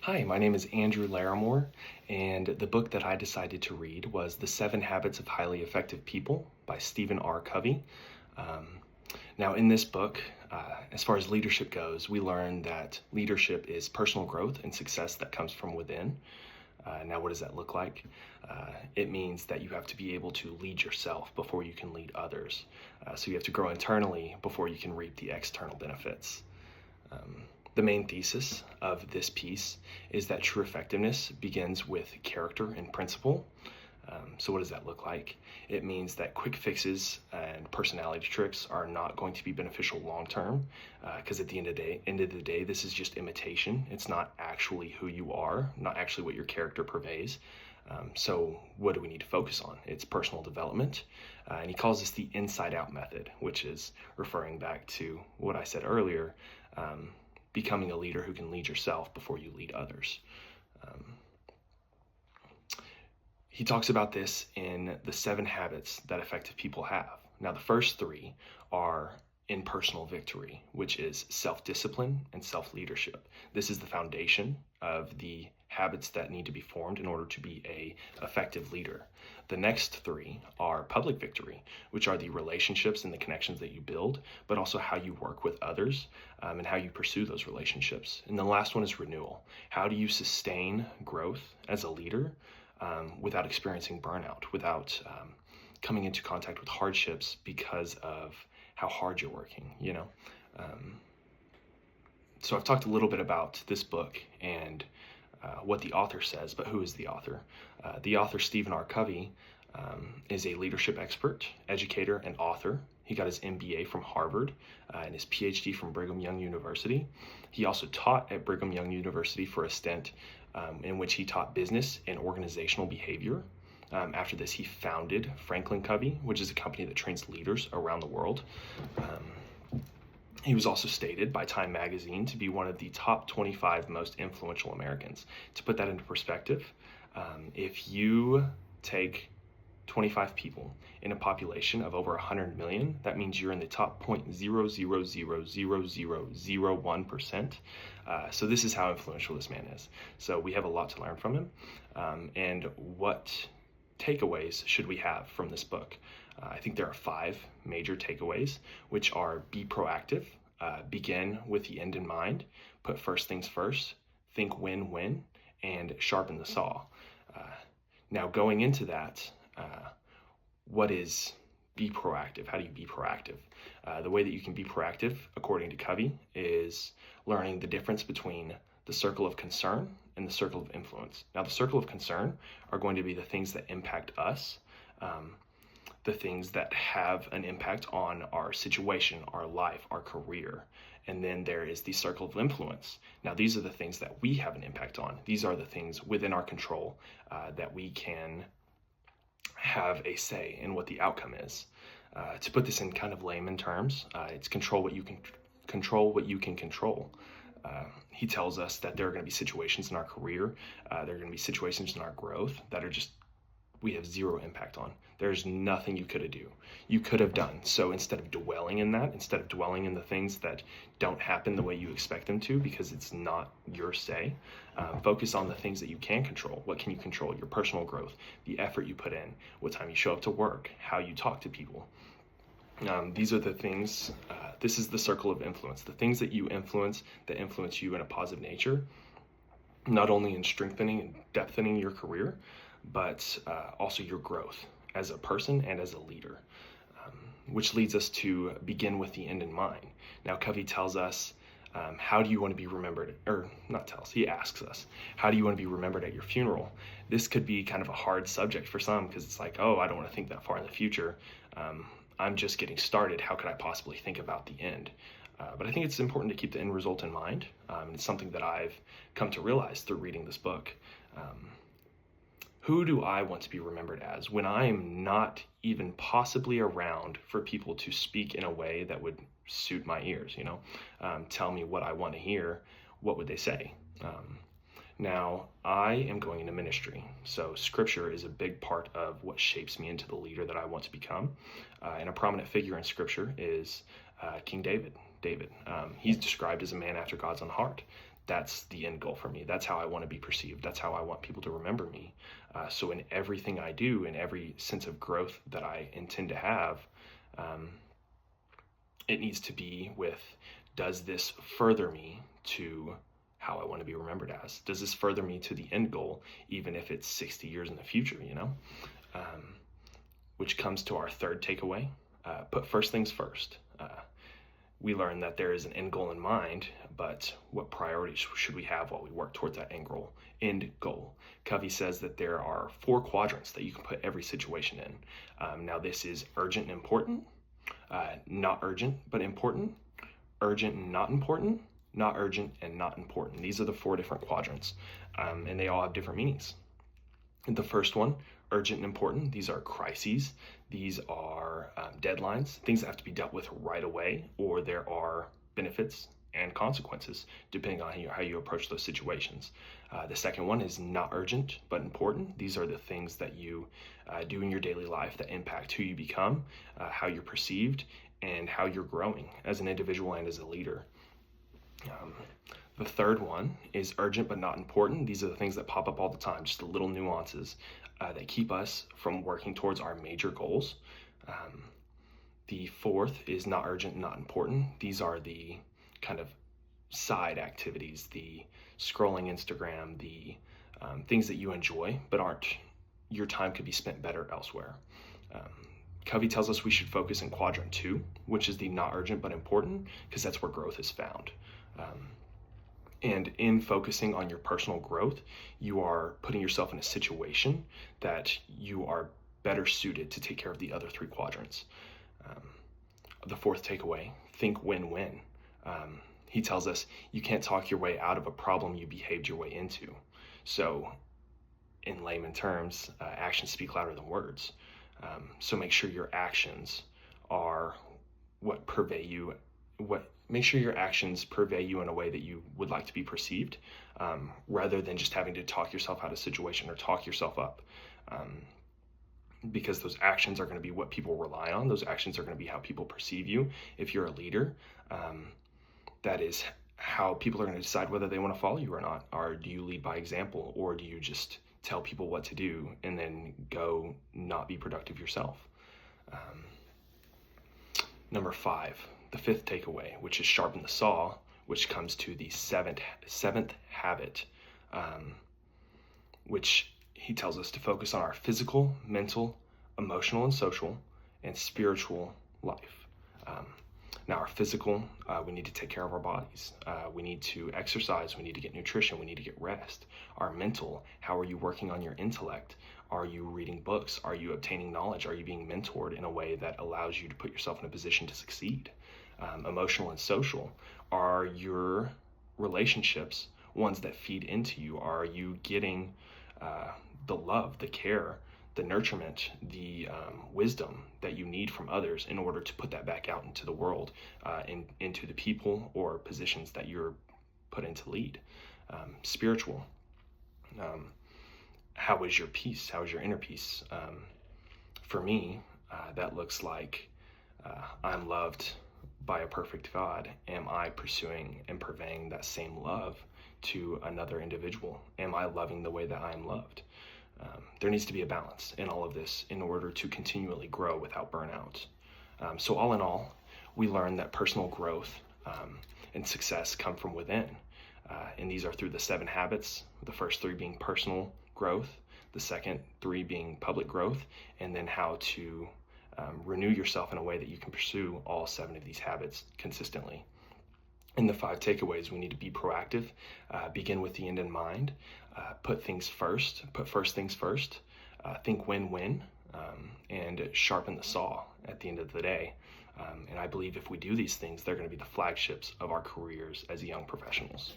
Hi, my name is Andrew Larimore, and the book that I decided to read was The 7 Habits of Highly Effective People by Stephen R. Covey. Um, Now, in this book, as far as leadership goes, we learn that leadership is personal growth and success that comes from within. Now, what does that look like? It means that you have to be able to lead yourself before you can lead others. So you have to grow internally before you can reap the external benefits. Um, the main thesis of this piece is that true effectiveness begins with character and principle. So what does that look like? It means that quick fixes and personality tricks are not going to be beneficial long term, because at the end of the day, this is just imitation. It's not actually who you are, not actually what your character purveys. So what do we need to focus on? It's personal development, and he calls this the inside out method, which is referring back to what I said earlier, um, becoming a leader who can lead yourself before you lead others. Um, he talks about this in the 7 habits that effective people have. Now, the first 3 are in personal victory, which is self-discipline and self-leadership. This is the foundation of the habits that need to be formed in order to be a effective leader. The next 3 are public victory, which are the relationships and the connections that you build, but also how you work with others, and how you pursue those relationships. And the last one is renewal. How do you sustain growth as a leader without experiencing burnout, without coming into contact with hardships because of how hard you're working? Um, so I've talked a little bit about this book and what the author says, but who is the author? The author, Stephen R. Covey, is a leadership expert, educator, and author. He got his MBA from Harvard and his PhD from Brigham Young University. He also taught at Brigham Young University for a stint in which he taught business and organizational behavior. After this, he founded Franklin Covey, which is a company that trains leaders around the world. He was also stated by Time Magazine to be one of the top 25 most influential Americans. To put that into perspective, if you take 25 people in a population of over 100 million, that means you're in the top 0.0000001%. So this is how influential this man is. So we have a lot to learn from him. And what takeaways should we have from this book? I think there are 5 major takeaways, which are: be proactive, begin with the end in mind, put first things first, think win-win, and sharpen the saw. Now, going into that, what is be proactive? How do you be proactive? The way that you can be proactive, according to Covey, is learning the difference between the circle of concern and the circle of influence. Now, the circle of concern are going to be the things that impact us, the things that have an impact on our situation, our life, our career. And then there is the circle of influence. Now, these are the things that we have an impact on. These are the things within our control that we can have a say in what the outcome is. To put this in kind of layman terms, it's control what you can control. He tells us that there are going to be situations in our career, there are going to be situations in our growth that are just we have zero impact on. There's nothing you could have done. So instead of dwelling in that, instead of dwelling in the things that don't happen the way you expect them to because it's not your say, focus on the things that you can control. What can you control? Your personal growth, the effort you put in, what time you show up to work, how you talk to people. These are the things, this is the circle of influence. The things that you influence, that influence you in a positive nature, not only in strengthening and depthening your career, but also your growth as a person and as a leader, which leads us to begin with the end in mind. Now, Covey tells us, how do you want to be remembered? Or not tells, he asks us, how do you want to be remembered at your funeral? This could be kind of a hard subject for some because it's like, oh, I don't want to think that far in the future. I'm just getting started. How could I possibly think about the end? But I think it's important to keep the end result in mind. It's something that I've come to realize through reading this book. Who do I want to be remembered as when I am not even possibly around for people to speak in a way that would suit my ears, tell me what I want to hear? What would they say? Now, I am going into ministry, so scripture is a big part of what shapes me into the leader that I want to become. And a prominent figure in scripture is King David. He's described as a man after God's own heart. that's the end goal for me. That's how I want to be perceived. That's how I want people to remember me. So in everything I do, in every sense of growth that I intend to have, it needs to be with, does this further me to how I want to be remembered as? Does this further me to the end goal, even if it's 60 years in the future, Which comes to our third takeaway, put first things first. We learn that there is an end goal in mind, but what priorities should we have while we work towards that end goal? Covey says that there are 4 quadrants that you can put every situation in. Now this is urgent and important, not urgent but important, urgent and not important, not urgent and not important. These are the 4 different quadrants, and they all have different meanings. The first one, urgent and important, these are crises. These are deadlines, things that have to be dealt with right away, or there are benefits and consequences depending on how you approach those situations. The second one is not urgent but important. These are the things that you do in your daily life that impact who you become, how you're perceived, and how you're growing as an individual and as a leader. The third one is urgent but not important. These are the things that pop up all the time, just the little nuances that keep us from working towards our major goals. The fourth is not urgent, not important. These are the kind of side activities, the scrolling Instagram, the things that you enjoy, but your time could be spent better elsewhere. Covey tells us we should focus in quadrant 2, which is the not urgent but important, because that's where growth is found. And in focusing on your personal growth, you are putting yourself in a situation that you are better suited to take care of the other 3 quadrants. The fourth takeaway, think win-win. He tells us you can't talk your way out of a problem you behaved your way into. So in layman terms, actions speak louder than words. So make sure your actions are what purvey you, make sure your actions purvey you in a way that you would like to be perceived, rather than just having to talk yourself out of a situation or talk yourself up. Because those actions are going to be what people rely on. Those actions are going to be how people perceive you. If you're a leader, that is how people are going to decide whether they want to follow you or not. Or do you lead by example, or do you just tell people what to do and then go not be productive yourself? Number 5, the 5th takeaway, which is sharpen the saw, which comes to the seventh habit, which he tells us to focus on our physical, mental, emotional, and social, and spiritual life. Now, our physical, we need to take care of our bodies. We need to exercise. We need to get nutrition. We need to get rest. Our mental, how are you working on your intellect? Are you reading books? Are you obtaining knowledge? Are you being mentored in a way that allows you to put yourself in a position to succeed? Emotional and social, are your relationships ones that feed into you? Are you getting the love, the care, the nurturement, the wisdom that you need from others in order to put that back out into the world, into the people or positions that you're put in to lead? Spiritual, how is your peace? How is your inner peace? For me, that looks like I'm loved by a perfect God. Am I pursuing and purveying that same love to another individual? Am I loving the way that I am loved? There needs to be a balance in all of this in order to continually grow without burnout. So all in all, we learn that personal growth and success come from within. And these are through the 7 habits, the first 3 being personal growth, the second 3 being public growth, and then how to renew yourself in a way that you can pursue all 7 of these habits consistently. In the 5 takeaways, we need to be proactive, begin with the end in mind, put first things first, think win-win, and sharpen the saw at the end of the day. And I believe if we do these things, they're going to be the flagships of our careers as young professionals.